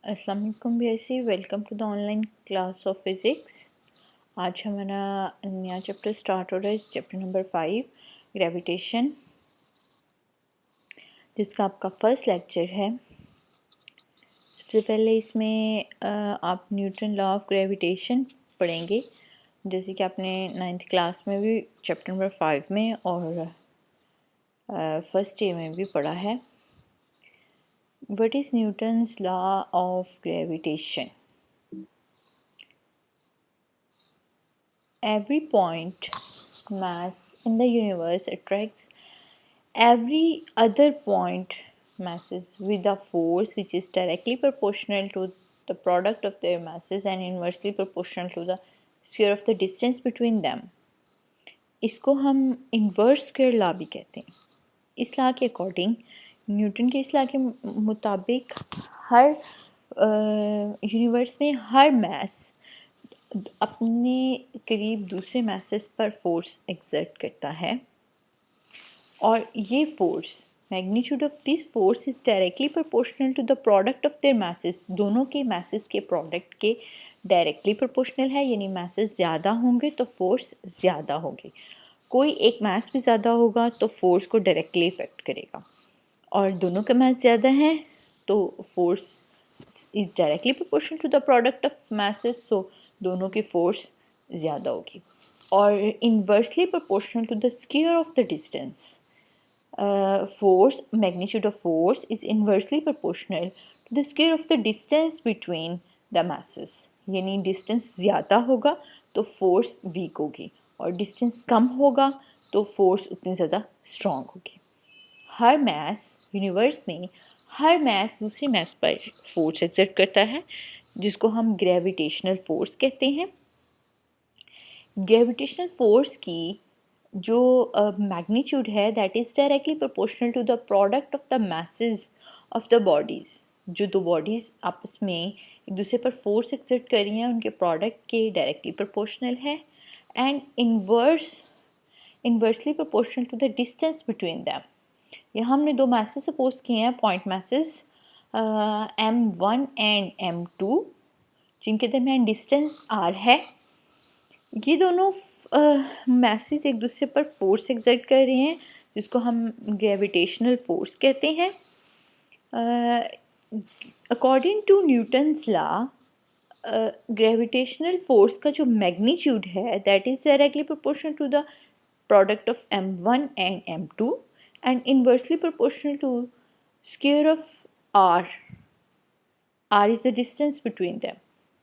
अस्सलाम वालेकुम बेसी welcome to the online class of physics. आज हमारा नया चैप्टर स्टार्ट हो रहा है, चैप्टर नंबर 5 ग्रेविटेशन, जिसका आपका फर्स्ट लेक्चर है। सबसे पहले इसमें आप न्यूटन लॉ ऑफ ग्रेविटेशन पढ़ेंगे, जैसे कि आपने 9th क्लास में भी चैप्टर नंबर 5 में और फर्स्ट डे में भी पढ़ा है। What is Newton's law of gravitation? Every point mass in the universe attracts every other point masses with a force which is directly proportional to the product of their masses and inversely proportional to the square of the distance between them. इसको हम inverse square law भी कहते हैं। इस law के according, Newton के इस law के मुताबिक हर यूनिवर्स में हर मैस अपने करीब दूसरे मैसेस पर फोर्स एक्सर्ट करता है, और ये force, magnitude of this force is directly proportional to the product of their masses. दोनों के मैसेस के प्रोडक्ट के डायरेक्टली प्रोपोर्शनल है, यानी मैसेस ज़्यादा होंगे तो फोर्स ज़्यादा होगी। कोई एक मैस भी ज़्यादा होगा तो फोर्स को डायरेक्टली इफेक्ट करेगा, और दोनों का मैस ज़्यादा है तो force is directly proportional to the product of masses, so दोनों की फोर्स ज़्यादा होगी। और inversely proportional to the square of the distance, force, magnitude of force is inversely proportional to the square of the distance between the masses। यानी distance ज़्यादा होगा तो force week होगी, और डिस्टेंस कम होगा तो फोर्स उतनी ज़्यादा स्ट्रॉन्ग होगी। हर मैस यूनिवर्स में हर मैस दूसरे मैस पर फोर्स एक्सर्ट करता है, जिसको हम ग्रेविटेशनल फोर्स कहते हैं। ग्रेविटेशनल फोर्स की जो मैग्नीट्यूड है that is directly proportional to the product of the masses of the bodies. जो दो बॉडीज़ आपस में एक दूसरे पर फोर्स एक्सर्ट कर रही हैं, उनके प्रोडक्ट के डायरेक्टली प्रोपोर्शनल है, and inversely proportional to the distance between them. यहाँ हमने दो मैसेस सपोज किए हैं, point messes M1 and M2, जिनके दरमियान डिस्टेंस R है। ये दोनों मैसेज एक दूसरे पर फोर्स एक्सर्ट कर रहे हैं, जिसको हम ग्रेविटेशनल फोर्स कहते हैं। According to Newton's law, gravitational force का जो मैग्नीट्यूड है that is directly proportional to the product of M1 and M2 and inversely proportional to square of R। R is the distance between them.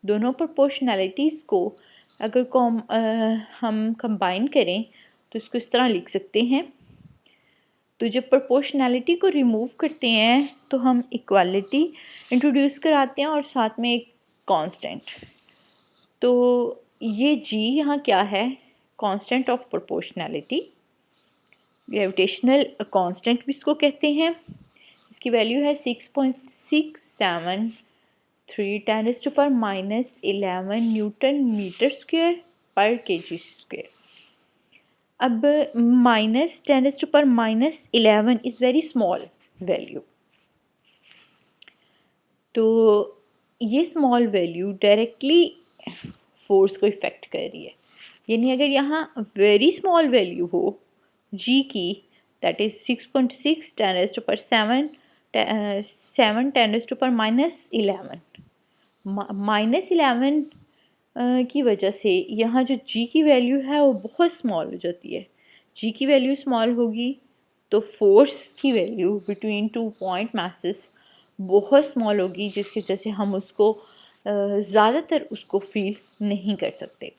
दोनों proportionalities को अगर हम combine करें तो इसको इस तरह लिख सकते हैं। तो जब प्रोपोर्शनैलिटी को रिमूव करते हैं तो हम इक्वालिटी इंट्रोड्यूस कराते हैं और साथ में एक कांस्टेंट। तो ये जी यहाँ क्या है? Constant of proportionality, gravitational constant भी इसको कहते हैं। इसकी वैल्यू है 6.673 10⁻⁻11 न्यूटन मीटर स्क्वायर पर केजी स्क्वायर। अब -10⁻⁻11 इज़ वेरी स्मॉल वैल्यू, तो ये स्मॉल वैल्यू डायरेक्टली फोर्स को इफ़ेक्ट कर रही है। यानी अगर यहाँ वेरी स्मॉल वैल्यू हो जी की, दैट इज़ 6.6 10⁻7 10⁻11 -11 की वजह से यहाँ जो जी की वैल्यू है वो बहुत स्मॉल हो जाती है। जी की वैल्यू स्मॉल होगी तो फोर्स की value between two point masses बहुत स्मॉल होगी, जिसकी वजह से हम उसको ज़्यादातर उसको फील नहीं कर सकते।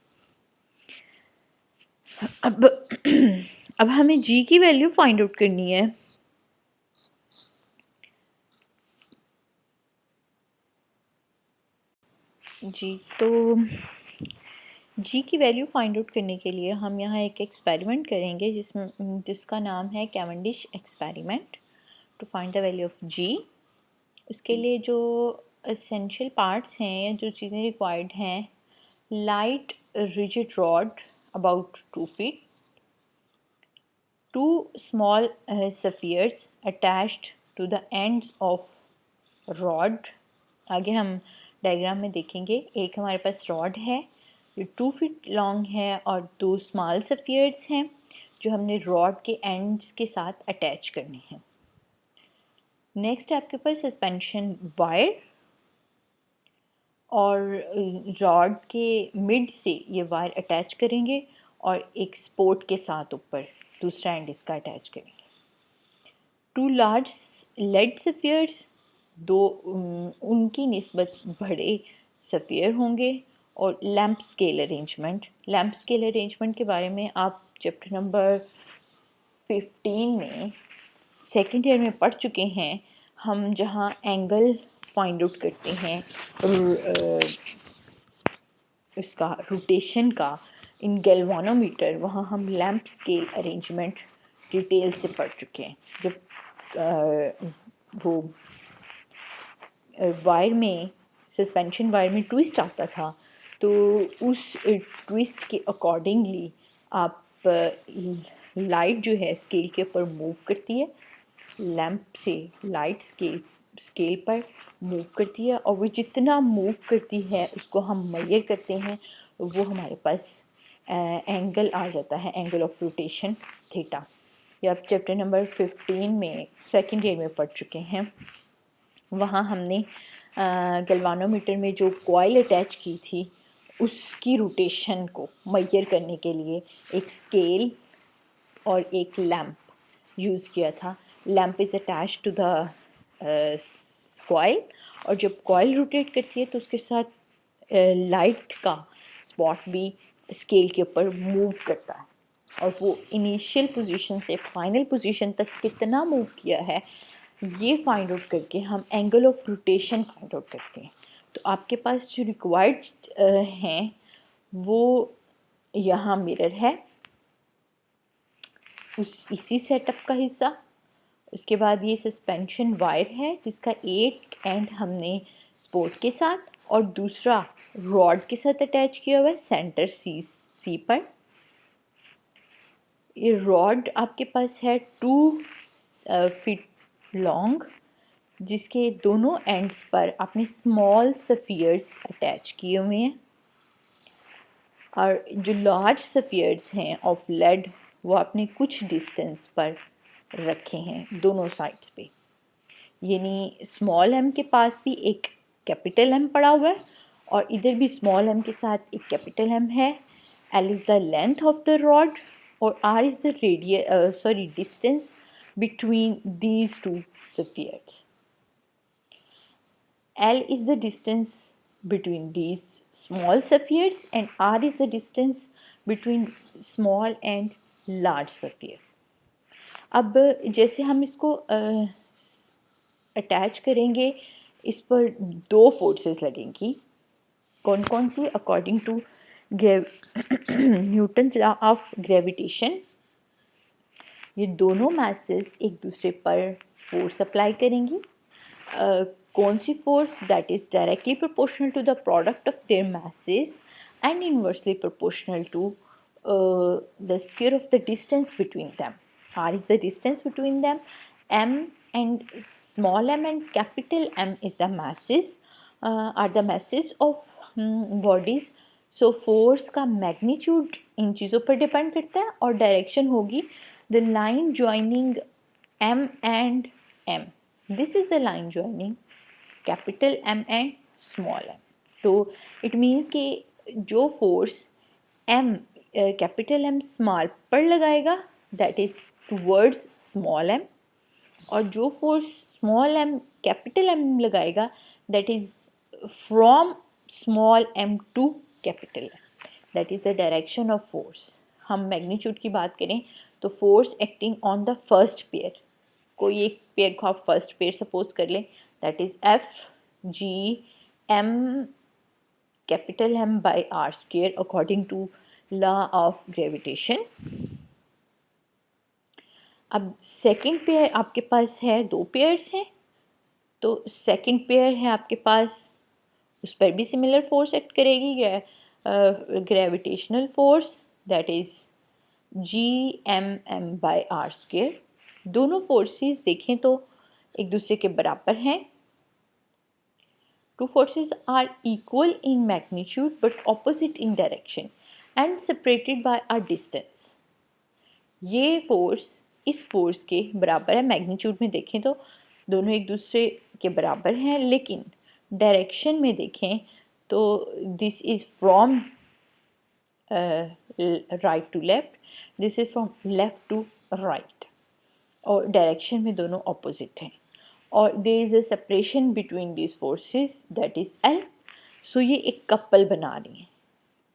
अब अब हमें जी की वैल्यू फाइंड आउट करनी है। जी, तो जी की वैल्यू फाइंड आउट करने के लिए हम यहाँ एक एक्सपेरिमेंट करेंगे जिसका नाम है Cavendish experiment, to find the value of G. उसके लिए जो एसेंशियल पार्ट्स हैं या जो चीज़ें रिक्वायर्ड हैं, light rigid rod about 2 feet, 2 small spheres attached to the ends of rod, आगे हम डायग्राम में देखेंगे, एक हमारे पास रॉड है जो 2 फीट लॉन्ग है और 2 स्मॉल सफियर्स हैं जो हमने रॉड के एंड्स के साथ अटैच करने हैं। नेक्स्ट है आपके पास सस्पेंशन वायर, और रॉड के मिड से ये वायर अटैच करेंगे और एक स्पोर्ट के साथ ऊपर दूसरा एंड इसका अटैच करेंगे। 2 लार्ज लेड सफियर्स, दो उनकी निस्बत बड़े सफियर होंगे, और लैंप स्केल अरेंजमेंट के बारे में आप चैप्टर नंबर 15 में सेकेंड ईयर में पढ़ चुके हैं। हम जहाँ एंगल फाइंड आउट करते हैं उसका रोटेशन का इन गैल्वानोमीटर, वहाँ हम लैंप स्केल अरेंजमेंट डिटेल से पढ़ चुके हैं। जब वो वायर में सस्पेंशन वायर में ट्विस्ट आता था तो उस ट्विस्ट के अकॉर्डिंगली आप लाइट जो है स्केल के ऊपर मूव करती है, लैंप से लाइट स्केल पर मूव करती है, और वो जितना मूव करती है उसको हम मेजर करते हैं, वो हमारे पास एंगल आ जाता है, एंगल ऑफ रोटेशन थीटा। ये आप चैप्टर नंबर 15 में सेकेंड ईयर में पढ़ चुके हैं। वहाँ हमने गैल्वानोमीटर में जो कॉइल अटैच की थी उसकी रोटेशन को मेजर करने के लिए एक स्केल और एक लैंप यूज़ किया था। Lamp is attach to the coil, और जब कॉइल रोटेट करती है तो उसके साथ लाइट का स्पॉट भी स्केल के ऊपर मूव करता है, और वो इनिशियल पोजीशन से फाइनल पोजीशन तक कितना मूव किया है ये फाइंड आउट करके हम angle of rotation find out करते हैं। तो आपके पास जो रिक्वायर्ड हैं वो यहाँ मिरर है, इसी सेटअप का हिस्सा। उसके बाद ये सस्पेंशन वायर है जिसका एक एंड हमने स्पोर्ट के साथ और दूसरा रॉड के साथ अटैच किया हुआ है सेंटर सी पर। ये रॉड आपके पास है 2 फीट लॉन्ग, जिसके दोनों एंड्स पर आपने स्मॉल सफियर्स अटैच किए हुए हैं, और जो लार्ज सफियर्स हैं ऑफ लेड वो आपने कुछ डिस्टेंस पर रखे हैं दोनों साइड्स पे। यानी स्मॉल एम के पास भी एक कैपिटल एम पड़ा हुआ है और इधर भी स्मॉल एम के साथ एक कैपिटल एम है। L is the length of the rod और R is the distance between these 2 spheres. L is the distance between these small spheres and R is the distance between small and large sphere. अब जैसे हम इसको attach करेंगे, इस पर 2 forces लगेंगी। कौन कौन सी? According to Newton's law of gravitation ये दोनों masses एक दूसरे पर फोर्स अप्लाई करेंगी। कौन सी force? That is directly proportional to the product of their masses and inversely proportional to the square of the distance between them. R is the distance between them, m and small m and capital M is the masses, are the masses of bodies. So force का magnitude इन चीज़ों पर depend करता है, और direction होगी the line joining M and M. This is the line joining capital M and small m. तो it means कि जो force M capital M small पर लगाएगा that is towards small m, और जो force small m capital M लगाएगा that is from small m to capital M. That is the direction of force. हम magnitude की बात करें तो force acting on the first pair, कोई एक पेयर को आप फर्स्ट पेयर सपोज कर लें, that is F G M capital M by R square according to law of gravitation. अब सेकंड पेयर आपके पास है, 2 पेयर्स हैं, तो सेकंड पेयर है आपके पास, उस पर भी सिमिलर फोर्स एक्ट करेगी, gravitational force that is G M M by R square. दोनों फोर्सेस देखें तो एक दूसरे के बराबर हैं। Two forces are equal in magnitude but opposite in direction and separated by a distance. ये फोर्स इस फोर्स के बराबर है, मैग्नीट्यूड में देखें तो दोनों एक दूसरे के बराबर हैं, लेकिन डायरेक्शन में देखें तो this is from right to left, this is from left to right, और डायरेक्शन में दोनों ऑपोजिट हैं, और there is a separation between this forces that is L. So ये एक कपल बना रही हैं.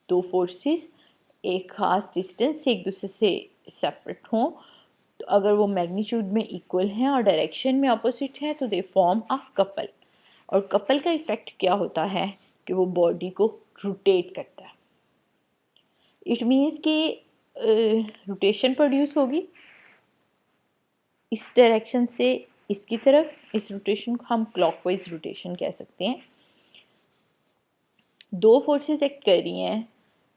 दो फोर्सेस एक ख़ास डिस्टेंस से एक दूसरे से सेपरेट हों, तो अगर वो मैग्नीट्यूड में इक्वल हैं और डायरेक्शन में अपोजिट हैं तो दे फॉर्म अ कपल. और कपल का इफ़ेक्ट क्या होता है कि वो बॉडी को रोटेट करता है. इट मीन्स कि रोटेशन प्रोड्यूस होगी इस डायरेक्शन से इसकी तरफ. इस रोटेशन को हम क्लॉकवाइज रोटेशन कह सकते हैं. दो फोर्सेस एक्ट कर रही हैं,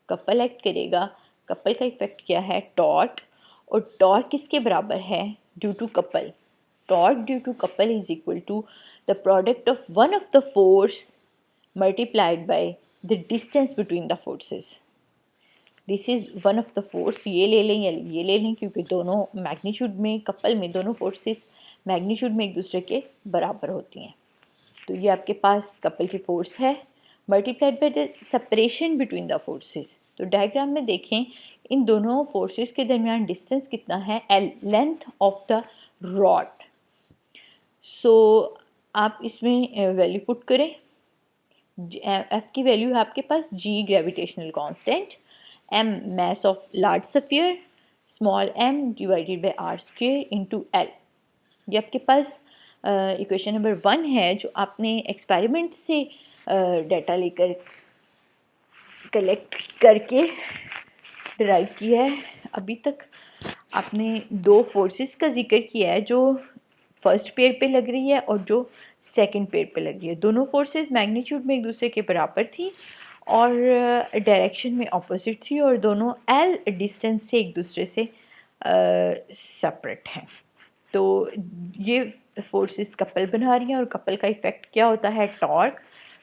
कपल एक्ट करेगा. कपल का इफेक्ट क्या है? टॉर्क. और टॉर्क किसके बराबर है? Due to couple. Torque due to couple is equal to the product of one of the force multiplied by the distance between the forces. This is one of the force. ये ले लें या ये ले लें, क्योंकि दोनों मैग्नीट्यूड में, कपल में दोनों फोर्सेस मैग्नीट्यूड में एक दूसरे के बराबर होती हैं. तो ये आपके पास कपल की फोर्स है multiplied by the separation between the forces. तो डायग्राम में देखें इन दोनों फोर्सेस के दरमियान डिस्टेंस कितना है? L, length of the rod. So आप इसमें वैल्यू पुट करें. एफ की वैल्यू है आपके पास G gravitational constant, M mass of large sphere, small m divided by r square into l. ये आपके पास इक्वेशन नंबर 1 है जो आपने एक्सपेरिमेंट से डाटा लेकर कलेक्ट करके डिराइव किया है. अभी तक आपने दो फोर्सेस का जिक्र किया है जो फर्स्ट पेयर पे लग रही है और जो सेकंड पेयर पे लग रही है. दोनों फोर्सेस मैग्नीट्यूड में एक दूसरे के बराबर थी और डायरेक्शन में ऑपोजिट थी, और दोनों एल डिस्टेंस से एक दूसरे से सेपरेट हैं. तो ये फोर्सेस कपल बना रही हैं, और कपल का इफेक्ट क्या होता है? टॉर्क.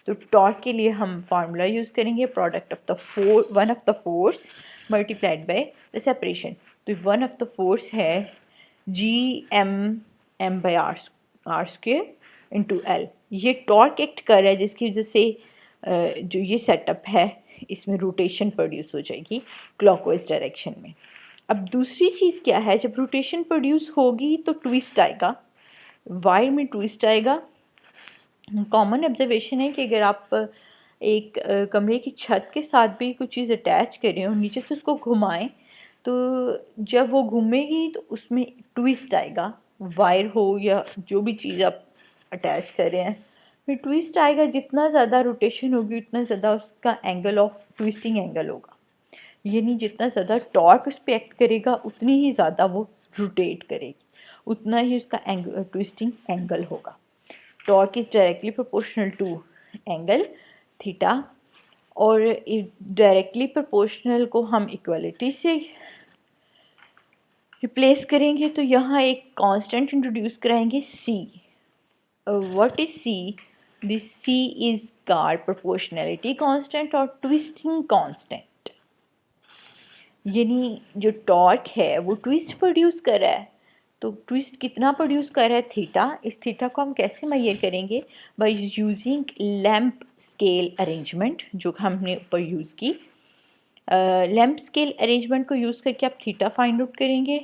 तो टॉर्क के लिए हम फार्मूला यूज़ करेंगे, product of the one of the force multiplied by the separation. तो वन ऑफ द फोर्स है G M by R square into L. ये टॉर्क एक्ट कर रहा है जिसकी वजह से जो ये सेटअप है इसमें रोटेशन प्रोड्यूस हो जाएगी क्लॉकवाइज डायरेक्शन में. अब दूसरी चीज़ क्या है? जब रोटेशन प्रोड्यूस होगी तो ट्विस्ट आएगा, वायर में ट्विस्ट आएगा. कॉमन ऑब्जर्वेशन है कि अगर आप एक कमरे की छत के साथ भी कुछ चीज़ अटैच करें और नीचे से उसको घुमाएं तो जब वो घूमेगी तो उसमें ट्विस्ट आएगा. वायर हो या जो भी चीज़ आप अटैच कर रहे हैं, फिर ट्विस्ट आएगा. जितना ज़्यादा रोटेशन होगी उतना ज़्यादा उसका एंगल ऑफ ट्विस्टिंग एंगल होगा. यानी जितना ज़्यादा टॉर्क उस पर एक्ट करेगा उतनी ही ज़्यादा वो रोटेट करेगी, उतना ही उसका ट्विस्टिंग एंगल होगा. Torque is directly proportional to angle theta, और डायरेक्टली प्रोपोर्शनल को हम इक्वलिटी से रिप्लेस करेंगे. तो यहाँ एक कांस्टेंट इंट्रोड्यूस कराएंगे C. What is C? This C is called proportionality constant और ट्विस्टिंग कांस्टेंट. यानी जो टॉर्क है वो ट्विस्ट प्रोड्यूस कर रहा है. तो ट्विस्ट कितना प्रोड्यूस कर रहा है? थीटा. इस थीटा को हम कैसे मेजर करेंगे? By using lamp scale arrangement जो हमने ऊपर यूज़ की. लैम्प स्केल अरेंजमेंट को यूज़ करके आप थीटा फाइंड आउट करेंगे.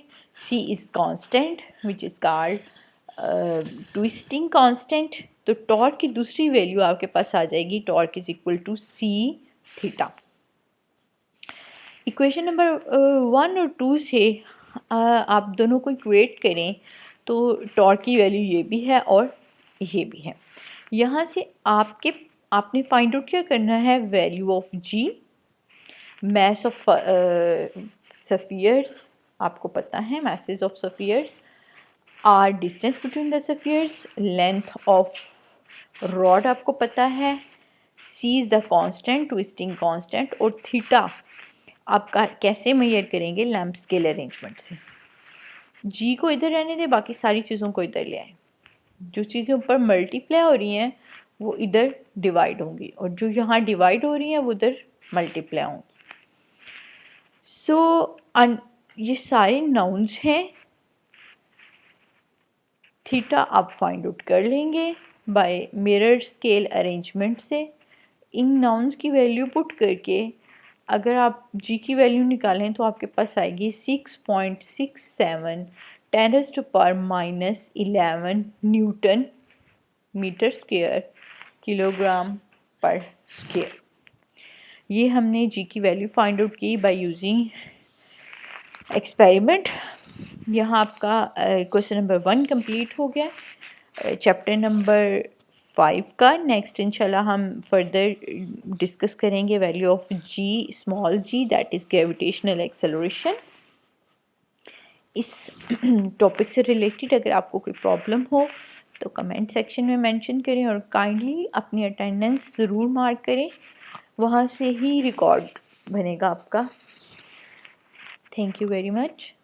C is constant which is called twisting constant. तो टॉर्क की दूसरी वैल्यू आपके पास आ जाएगी, torque is equal to C theta. Equation number 1 और 2 से आप दोनों को इक्वेट करें तो टॉर्क की वैल्यू ये भी है और ये भी है. यहाँ से आपने फाइंड आउट क्या करना है? Value of G, mass of spheres आपको पता है, masses of spheres, R distance between the spheres, length of rod आपको पता है, C is the constant, twisting constant, और थीटा आप कैसे मेजर करेंगे? लैम्प स्केल अरेंजमेंट से. G को इधर रहने दें, बाकी सारी चीज़ों को इधर ले आए. जो चीज़ें ऊपर मल्टीप्लाई हो रही हैं वो इधर डिवाइड होंगी और जो यहाँ डिवाइड हो रही हैं वो उधर मल्टीप्लाई होंगी। ये सारे नाउन्स हैं। थीटा आप फाइंड आउट कर लेंगे बाय मिरर स्केल अरेंजमेंट से। इन नाउन्स की वैल्यू पुट करके अगर आप जी की वैल्यू निकालें तो आपके पास आएगी 6.67 10⁻⁻11 न्यूटन मीटर स्क्वायर किलोग्राम पर स्क्वायर। ये हमने जी की वैल्यू फाइंड आउट की बाय यूजिंग एक्सपेरिमेंट। यहाँ आपका क्वेश्चन नंबर 1 कंप्लीट हो गया चैप्टर नंबर 5 का। नेक्स्ट इंशाल्लाह हम फर्दर डिस्कस करेंगे value of G small G that is gravitational acceleration. इस टॉपिक से रिलेटेड अगर आपको कोई प्रॉब्लम हो तो कमेंट सेक्शन में मेंशन करें और काइंडली अपनी अटेंडेंस ज़रूर मार्क करें, वहाँ से ही रिकॉर्ड बनेगा आपका। Thank you very much.